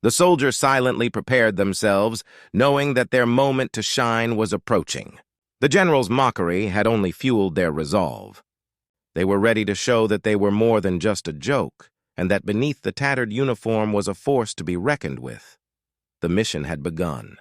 The soldiers silently prepared themselves, knowing that their moment to shine was approaching. The general's mockery had only fueled their resolve. They were ready to show that they were more than just a joke, and that beneath the tattered uniform was a force to be reckoned with. The mission had begun.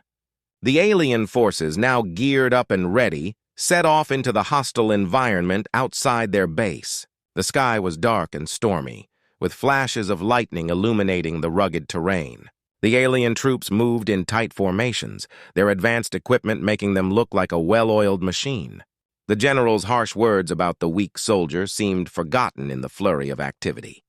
The alien forces, now geared up and ready, set off into the hostile environment outside their base. The sky was dark and stormy, with flashes of lightning illuminating the rugged terrain. The alien troops moved in tight formations, their advanced equipment making them look like a well-oiled machine. The general's harsh words about the weak soldier seemed forgotten in the flurry of activity.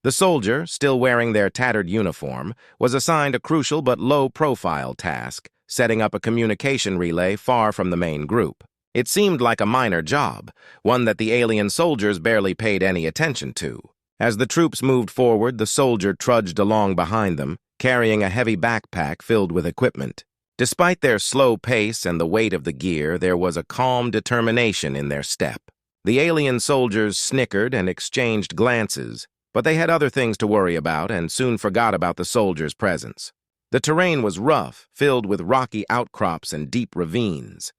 The soldier, still wearing their tattered uniform, was assigned a crucial but low-profile task, setting up a communication relay far from the main group. It seemed like a minor job, one that the alien soldiers barely paid any attention to. As the troops moved forward, the soldier trudged along behind them, carrying a heavy backpack filled with equipment. Despite their slow pace and the weight of the gear, there was a calm determination in their step. The alien soldiers snickered and exchanged glances, but they had other things to worry about and soon forgot about the soldiers' presence. The terrain was rough, filled with rocky outcrops and deep ravines.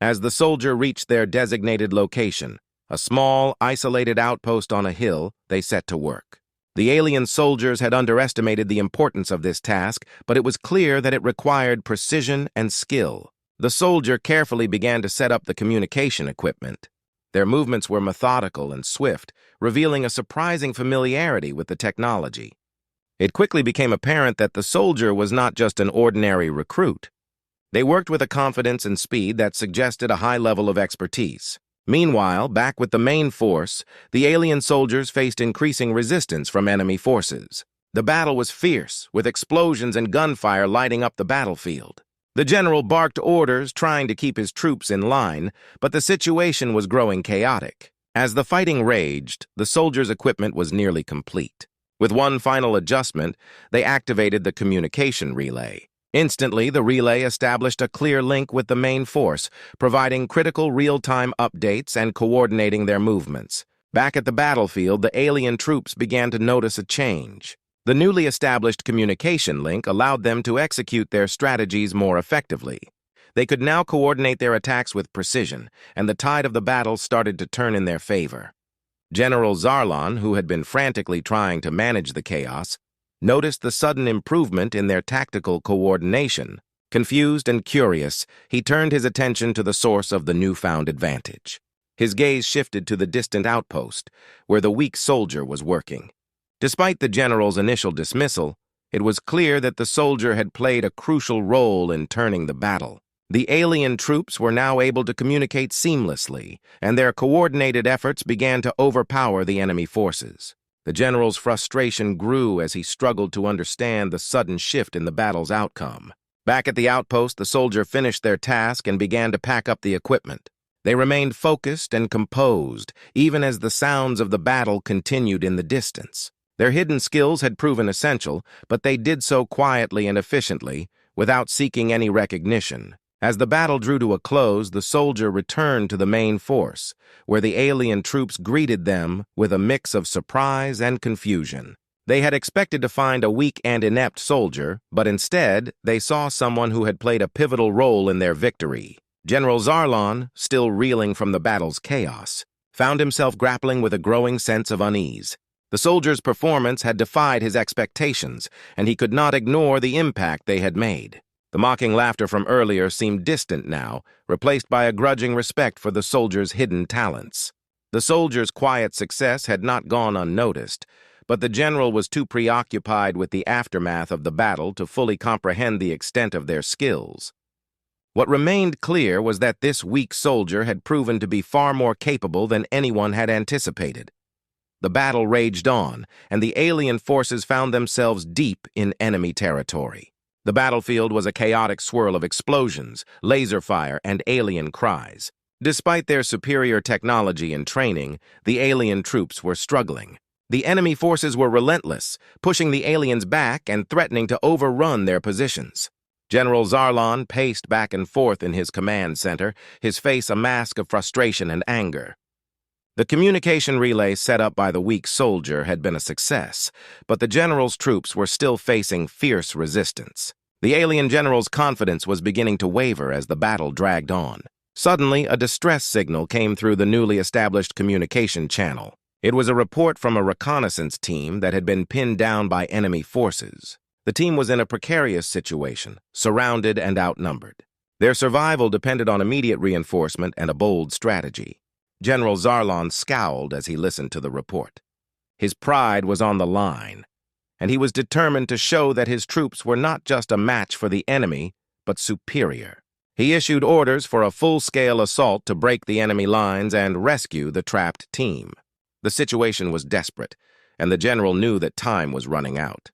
As the soldier reached their designated location, a small, isolated outpost on a hill, they set to work. The alien soldiers had underestimated the importance of this task, but it was clear that it required precision and skill. The soldier carefully began to set up the communication equipment. Their movements were methodical and swift, revealing a surprising familiarity with the technology. It quickly became apparent that the soldier was not just an ordinary recruit. They worked with a confidence and speed that suggested a high level of expertise. Meanwhile, back with the main force, the alien soldiers faced increasing resistance from enemy forces. The battle was fierce, with explosions and gunfire lighting up the battlefield. The general barked orders, trying to keep his troops in line, but the situation was growing chaotic. As the fighting raged, the soldiers' equipment was nearly complete. With one final adjustment, they activated the communication relay. Instantly, the relay established a clear link with the main force, providing critical real-time updates and coordinating their movements. Back at the battlefield, the alien troops began to notice a change. The newly established communication link allowed them to execute their strategies more effectively. They could now coordinate their attacks with precision, and the tide of the battle started to turn in their favor. General Zarlon, who had been frantically trying to manage the chaos, noticed the sudden improvement in their tactical coordination. Confused and curious, he turned his attention to the source of the newfound advantage. His gaze shifted to the distant outpost, where the weak soldier was working. Despite the general's initial dismissal, it was clear that the soldier had played a crucial role in turning the battle. The alien troops were now able to communicate seamlessly, and their coordinated efforts began to overpower the enemy forces. The general's frustration grew as he struggled to understand the sudden shift in the battle's outcome. Back at the outpost, the soldier finished their task and began to pack up the equipment. They remained focused and composed, even as the sounds of the battle continued in the distance. Their hidden skills had proven essential, but they did so quietly and efficiently, without seeking any recognition. As the battle drew to a close, the soldier returned to the main force, where the alien troops greeted them with a mix of surprise and confusion. They had expected to find a weak and inept soldier, but instead, they saw someone who had played a pivotal role in their victory. General Zarlon, still reeling from the battle's chaos, found himself grappling with a growing sense of unease. The soldier's performance had defied his expectations, and he could not ignore the impact they had made. The mocking laughter from earlier seemed distant now, replaced by a grudging respect for the soldier's hidden talents. The soldier's quiet success had not gone unnoticed, but the general was too preoccupied with the aftermath of the battle to fully comprehend the extent of their skills. What remained clear was that this weak soldier had proven to be far more capable than anyone had anticipated. The battle raged on, and the alien forces found themselves deep in enemy territory. The battlefield was a chaotic swirl of explosions, laser fire, and alien cries. Despite their superior technology and training, the alien troops were struggling. The enemy forces were relentless, pushing the aliens back and threatening to overrun their positions. General Zarlon paced back and forth in his command center, his face a mask of frustration and anger. The communication relay set up by the weak soldier had been a success, but the general's troops were still facing fierce resistance. The alien general's confidence was beginning to waver as the battle dragged on. Suddenly, a distress signal came through the newly established communication channel. It was a report from a reconnaissance team that had been pinned down by enemy forces. The team was in a precarious situation, surrounded and outnumbered. Their survival depended on immediate reinforcement and a bold strategy. General Zarlon scowled as he listened to the report. His pride was on the line, and he was determined to show that his troops were not just a match for the enemy, but superior. He issued orders for a full-scale assault to break the enemy lines and rescue the trapped team. The situation was desperate, and the general knew that time was running out.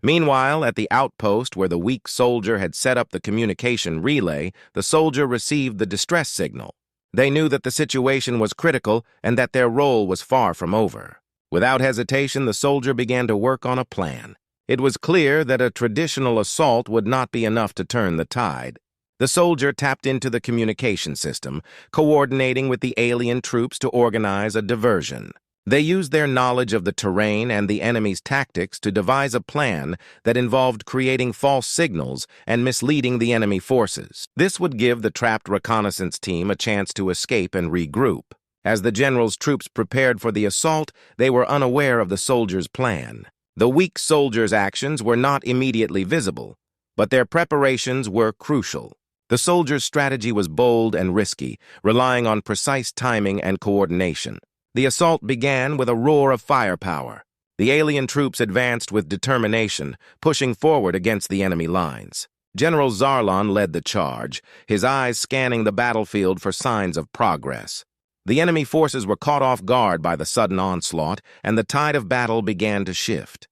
Meanwhile, at the outpost where the weak soldier had set up the communication relay, the soldier received the distress signal. They knew that the situation was critical and that their role was far from over. Without hesitation, the soldier began to work on a plan. It was clear that a traditional assault would not be enough to turn the tide. The soldier tapped into the communication system, coordinating with the alien troops to organize a diversion. They used their knowledge of the terrain and the enemy's tactics to devise a plan that involved creating false signals and misleading the enemy forces. This would give the trapped reconnaissance team a chance to escape and regroup. As the general's troops prepared for the assault, they were unaware of the soldier's plan. The weak soldier's actions were not immediately visible, but their preparations were crucial. The soldier's strategy was bold and risky, relying on precise timing and coordination. The assault began with a roar of firepower. The alien troops advanced with determination, pushing forward against the enemy lines. General Zarlon led the charge, his eyes scanning the battlefield for signs of progress. The enemy forces were caught off guard by the sudden onslaught, and the tide of battle began to shift.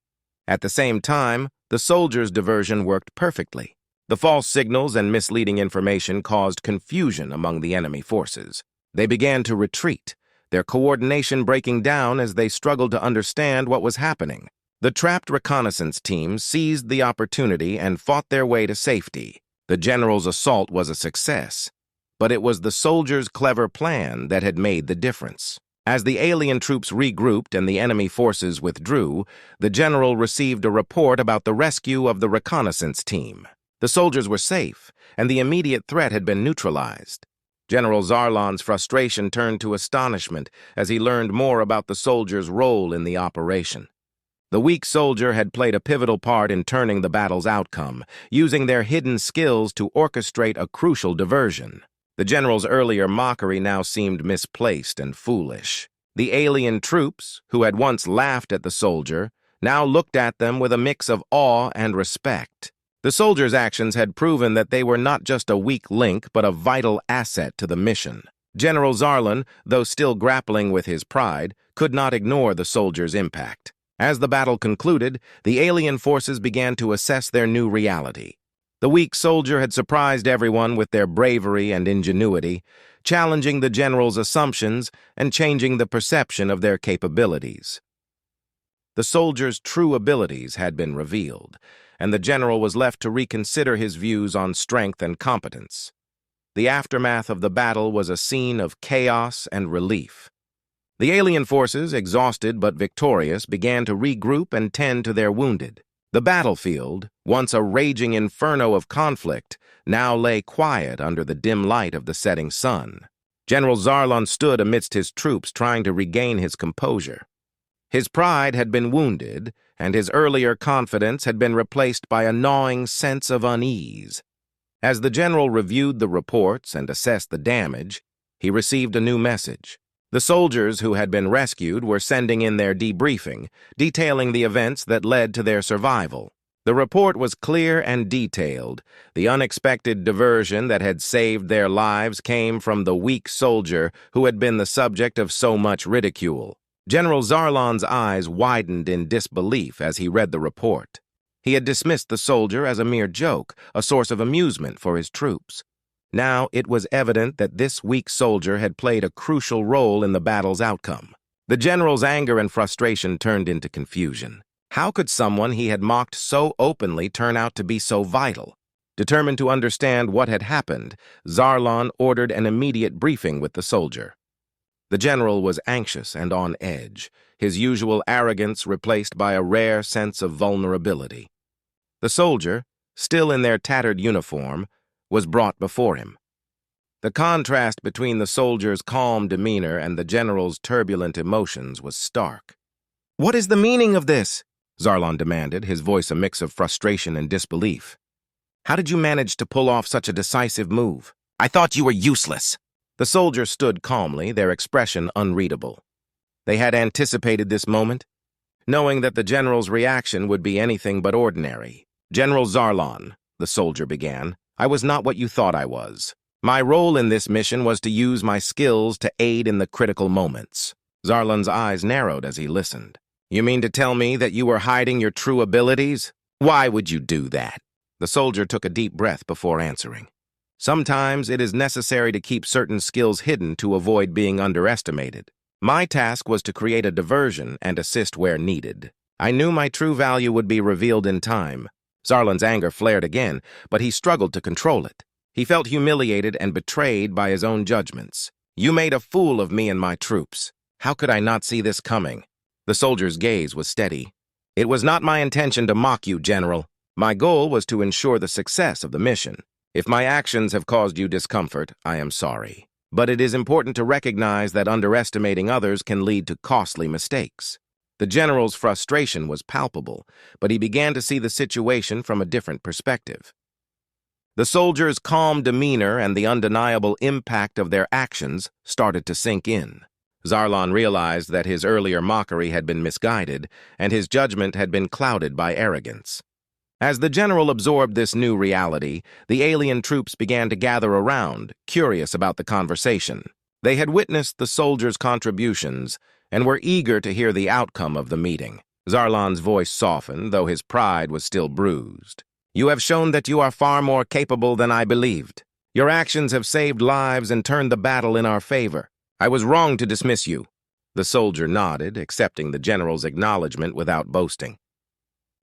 At the same time, the soldiers' diversion worked perfectly. The false signals and misleading information caused confusion among the enemy forces. They began to retreat, their coordination breaking down as they struggled to understand what was happening. The trapped reconnaissance team seized the opportunity and fought their way to safety. The general's assault was a success, but it was the soldiers' clever plan that had made the difference. As the alien troops regrouped and the enemy forces withdrew, the general received a report about the rescue of the reconnaissance team. The soldiers were safe, and the immediate threat had been neutralized. General Zarlon's frustration turned to astonishment as he learned more about the soldiers' role in the operation. The weak soldier had played a pivotal part in turning the battle's outcome, using their hidden skills to orchestrate a crucial diversion. The general's earlier mockery now seemed misplaced and foolish. The alien troops, who had once laughed at the soldier, now looked at them with a mix of awe and respect. The soldiers' actions had proven that they were not just a weak link, but a vital asset to the mission. General Zarlon, though still grappling with his pride, could not ignore the soldiers' impact. As the battle concluded, the alien forces began to assess their new reality. The weak soldier had surprised everyone with their bravery and ingenuity, challenging the general's assumptions and changing the perception of their capabilities. The soldier's true abilities had been revealed, and the general was left to reconsider his views on strength and competence. The aftermath of the battle was a scene of chaos and relief. The alien forces, exhausted but victorious, began to regroup and tend to their wounded. The battlefield, once a raging inferno of conflict, now lay quiet under the dim light of the setting sun. General Zarlon stood amidst his troops, trying to regain his composure. His pride had been wounded, and his earlier confidence had been replaced by a gnawing sense of unease. As the general reviewed the reports and assessed the damage, he received a new message. The soldiers who had been rescued were sending in their debriefing, detailing the events that led to their survival. The report was clear and detailed. The unexpected diversion that had saved their lives came from the weak soldier who had been the subject of so much ridicule. General Zarlon's eyes widened in disbelief as he read the report. He had dismissed the soldier as a mere joke, a source of amusement for his troops. Now it was evident that this weak soldier had played a crucial role in the battle's outcome. The general's anger and frustration turned into confusion. How could someone he had mocked so openly turn out to be so vital? Determined to understand what had happened, Zarlon ordered an immediate briefing with the soldier. The general was anxious and on edge, his usual arrogance replaced by a rare sense of vulnerability. The soldier, still in their tattered uniform, was brought before him. The contrast between the soldier's calm demeanor and the general's turbulent emotions was stark. "What is the meaning of this?" Zarlon demanded, his voice a mix of frustration and disbelief. "How did you manage to pull off such a decisive move? I thought you were useless." The soldiers stood calmly, their expression unreadable. They had anticipated this moment, knowing that the general's reaction would be anything but ordinary. "General Zarlon," the soldier began, "I was not what you thought I was. My role in this mission was to use my skills to aid in the critical moments." Zarlon's eyes narrowed as he listened. "You mean to tell me that you were hiding your true abilities? Why would you do that?" The soldier took a deep breath before answering. "Sometimes it is necessary to keep certain skills hidden to avoid being underestimated. My task was to create a diversion and assist where needed. I knew my true value would be revealed in time." Zarlon's anger flared again, but he struggled to control it. He felt humiliated and betrayed by his own judgments. "You made a fool of me and my troops. How could I not see this coming?" The soldier's gaze was steady. "It was not my intention to mock you, General. My goal was to ensure the success of the mission. If my actions have caused you discomfort, I am sorry. But it is important to recognize that underestimating others can lead to costly mistakes." The general's frustration was palpable, but he began to see the situation from a different perspective. The soldiers' calm demeanor and the undeniable impact of their actions started to sink in. Zarlon realized that his earlier mockery had been misguided, and his judgment had been clouded by arrogance. As the general absorbed this new reality, the alien troops began to gather around, curious about the conversation. They had witnessed the soldiers' contributions and were eager to hear the outcome of the meeting. Zarlon's voice softened, though his pride was still bruised. "You have shown that you are far more capable than I believed. Your actions have saved lives and turned the battle in our favor. I was wrong to dismiss you." The soldier nodded, accepting the general's acknowledgement without boasting.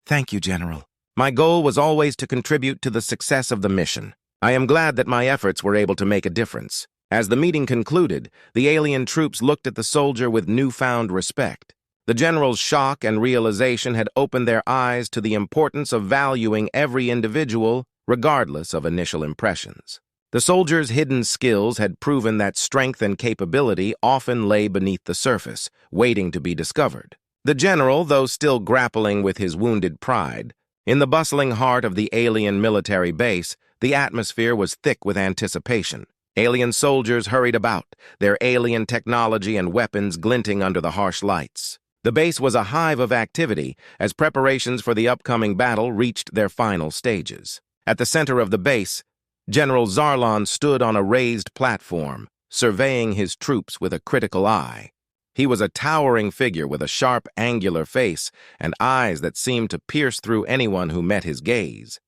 "Thank you, General. My goal was always to contribute to the success of the mission. I am glad that my efforts were able to make a difference." As the meeting concluded, the alien troops looked at the soldier with newfound respect. The general's shock and realization had opened their eyes to the importance of valuing every individual, regardless of initial impressions. The soldier's hidden skills had proven that strength and capability often lay beneath the surface, waiting to be discovered. The general, though still grappling with his wounded pride, in the bustling heart of the alien military base, the atmosphere was thick with anticipation. Alien soldiers hurried about, their alien technology and weapons glinting under the harsh lights. The base was a hive of activity as preparations for the upcoming battle reached their final stages. At the center of the base, General Zarlon stood on a raised platform, surveying his troops with a critical eye. He was a towering figure with a sharp, angular face and eyes that seemed to pierce through anyone who met his gaze.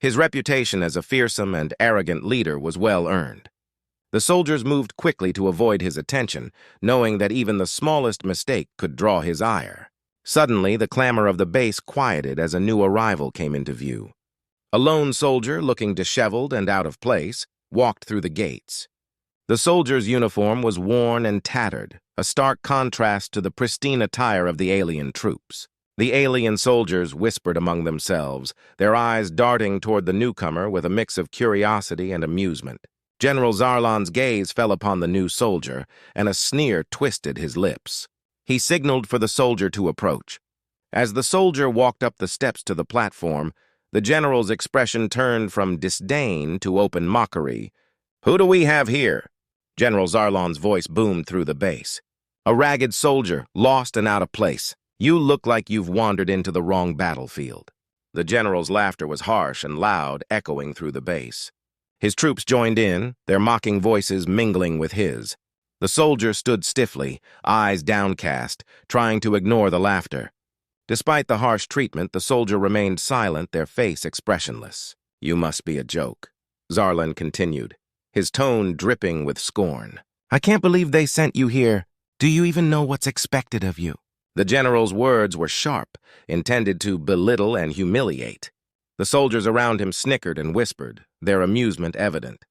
His reputation as a fearsome and arrogant leader was well earned. The soldiers moved quickly to avoid his attention, knowing that even the smallest mistake could draw his ire. Suddenly, the clamor of the base quieted as a new arrival came into view. A lone soldier, looking disheveled and out of place, walked through the gates. The soldier's uniform was worn and tattered, a stark contrast to the pristine attire of the alien troops. The alien soldiers whispered among themselves, their eyes darting toward the newcomer with a mix of curiosity and amusement. General Zarlon's gaze fell upon the new soldier, and a sneer twisted his lips. He signaled for the soldier to approach. As the soldier walked up the steps to the platform, the general's expression turned from disdain to open mockery. "Who do we have here?" General Zarlon's voice boomed through the base. "A ragged soldier, lost and out of place. You look like you've wandered into the wrong battlefield." The general's laughter was harsh and loud, echoing through the base. His troops joined in, their mocking voices mingling with his. The soldier stood stiffly, eyes downcast, trying to ignore the laughter. Despite the harsh treatment, the soldier remained silent, their face expressionless. "You must be a joke," Zarlon continued, his tone dripping with scorn. "I can't believe they sent you here. Do you even know what's expected of you?" The general's words were sharp, intended to belittle and humiliate. The soldiers around him snickered and whispered, their amusement evident.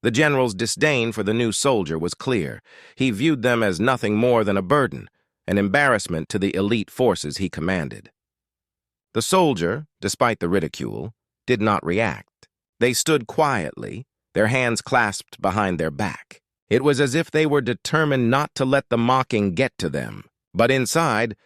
The general's disdain for the new soldier was clear. He viewed them as nothing more than a burden, an embarrassment to the elite forces he commanded. The soldier, despite the ridicule, did not react. They stood quietly, their hands clasped behind their back. It was as if they were determined not to let the mocking get to them, but inside,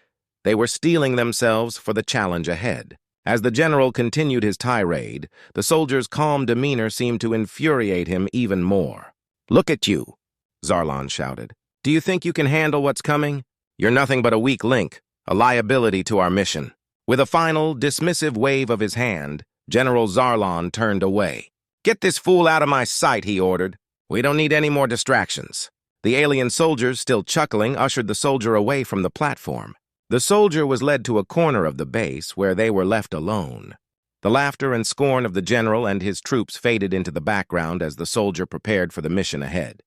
they were steeling themselves for the challenge ahead. As the general continued his tirade, the soldier's calm demeanor seemed to infuriate him even more. "Look at you," Zarlon shouted. "Do you think you can handle what's coming? You're nothing but a weak link, a liability to our mission." With a final, dismissive wave of his hand, General Zarlon turned away. "Get this fool out of my sight," he ordered. "We don't need any more distractions." The alien soldiers, still chuckling, ushered the soldier away from the platform. The soldier was led to a corner of the base where they were left alone. The laughter and scorn of the general and his troops faded into the background as the soldier prepared for the mission ahead.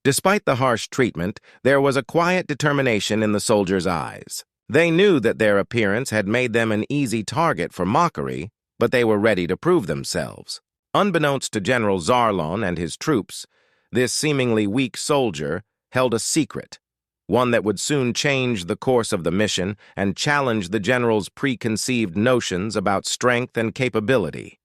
Despite the harsh treatment, there was a quiet determination in the soldiers' eyes. They knew that their appearance had made them an easy target for mockery, but they were ready to prove themselves. Unbeknownst to General Zarlon and his troops, this seemingly weak soldier held a secret, one that would soon change the course of the mission and challenge the general's preconceived notions about strength and capability.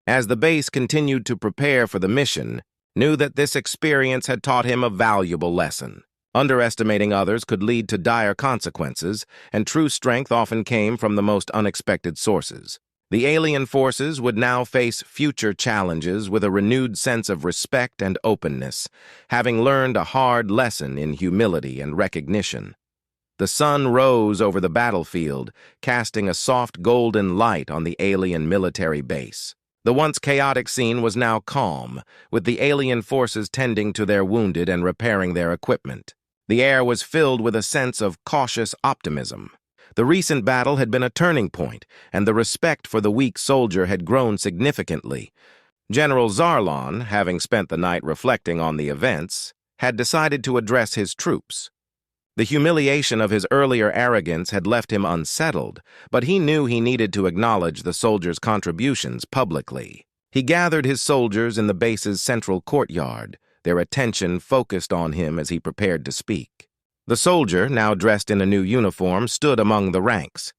As the base continued to prepare for the mission, knew that this experience had taught him a valuable lesson. Underestimating others could lead to dire consequences, and true strength often came from the most unexpected sources. The alien forces would now face future challenges with a renewed sense of respect and openness, having learned a hard lesson in humility and recognition. The sun rose over the battlefield, casting a soft golden light on the alien military base. The once chaotic scene was now calm, with the alien forces tending to their wounded and repairing their equipment. The air was filled with a sense of cautious optimism. The recent battle had been a turning point, and the respect for the weak soldier had grown significantly. General Zarlon, having spent the night reflecting on the events, had decided to address his troops. The humiliation of his earlier arrogance had left him unsettled, but he knew he needed to acknowledge the soldiers' contributions publicly. He gathered his soldiers in the base's central courtyard, their attention focused on him as he prepared to speak. The soldier, now dressed in a new uniform, stood among the ranks.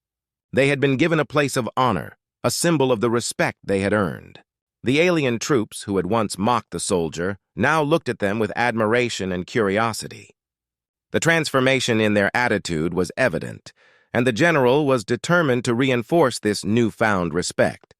They had been given a place of honor, a symbol of the respect they had earned. The alien troops, who had once mocked the soldier, now looked at them with admiration and curiosity. The transformation in their attitude was evident, and the general was determined to reinforce this newfound respect.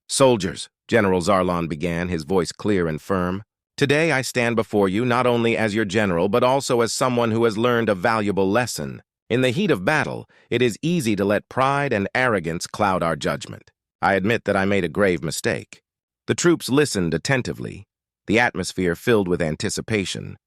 "Soldiers," General Zarlon began, his voice clear and firm, "today I stand before you not only as your general, but also as someone who has learned a valuable lesson. In the heat of battle, it is easy to let pride and arrogance cloud our judgment. I admit that I made a grave mistake." The troops listened attentively, the atmosphere filled with anticipation.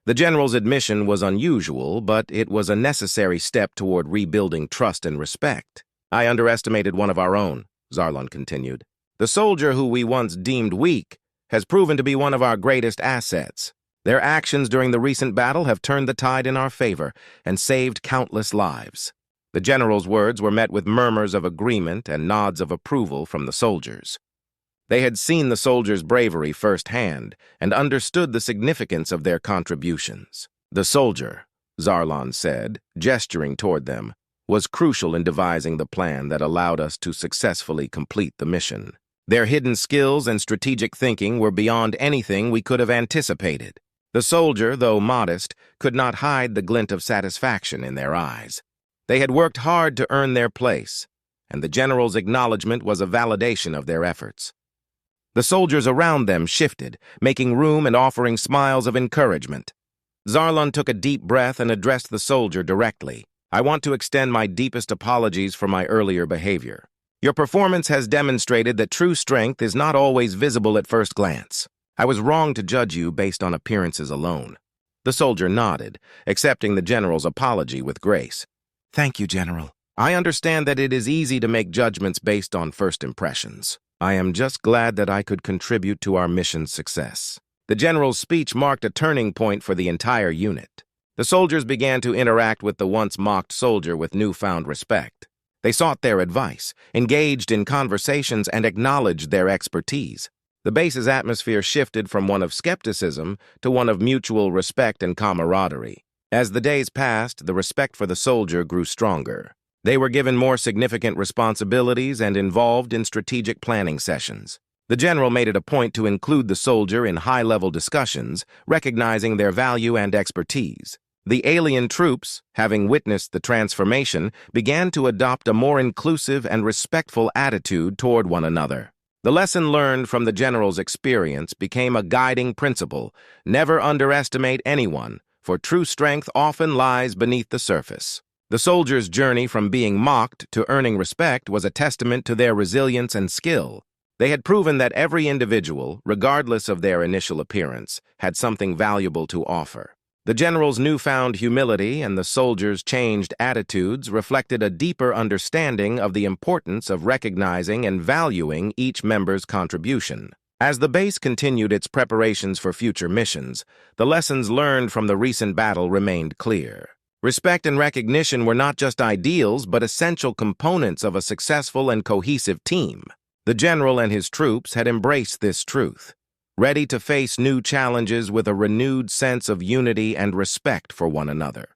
The general's admission was unusual, but it was a necessary step toward rebuilding trust and respect. "I underestimated one of our own," Zarlon continued. "The soldier who we once deemed weak has proven to be one of our greatest assets. Their actions during the recent battle have turned the tide in our favor and saved countless lives." The general's words were met with murmurs of agreement and nods of approval from the soldiers. They had seen the soldiers' bravery firsthand and understood the significance of their contributions. "The soldier," Zarlon said, gesturing toward them, "was crucial in devising the plan that allowed us to successfully complete the mission. Their hidden skills and strategic thinking were beyond anything we could have anticipated." The soldier, though modest, could not hide the glint of satisfaction in their eyes. They had worked hard to earn their place, and the general's acknowledgement was a validation of their efforts. The soldiers around them shifted, making room and offering smiles of encouragement. Zarlon took a deep breath and addressed the soldier directly. "I want to extend my deepest apologies for my earlier behavior. Your performance has demonstrated that true strength is not always visible at first glance. I was wrong to judge you based on appearances alone." The soldier nodded, accepting the general's apology with grace. "Thank you, General. I understand that it is easy to make judgments based on first impressions. I am just glad that I could contribute to our mission's success." The general's speech marked a turning point for the entire unit. The soldiers began to interact with the once mocked soldier with newfound respect. They sought their advice, engaged in conversations, and acknowledged their expertise. The base's atmosphere shifted from one of skepticism to one of mutual respect and camaraderie. As the days passed, the respect for the soldier grew stronger. They were given more significant responsibilities and involved in strategic planning sessions. The general made it a point to include the soldier in high-level discussions, recognizing their value and expertise. The alien troops, having witnessed the transformation, began to adopt a more inclusive and respectful attitude toward one another. The lesson learned from the general's experience became a guiding principle: never underestimate anyone, for true strength often lies beneath the surface. The soldiers' journey from being mocked to earning respect was a testament to their resilience and skill. They had proven that every individual, regardless of their initial appearance, had something valuable to offer. The general's newfound humility and the soldiers' changed attitudes reflected a deeper understanding of the importance of recognizing and valuing each member's contribution. As the base continued its preparations for future missions, the lessons learned from the recent battle remained clear. Respect and recognition were not just ideals, but essential components of a successful and cohesive team. The general and his troops had embraced this truth, ready to face new challenges with a renewed sense of unity and respect for one another.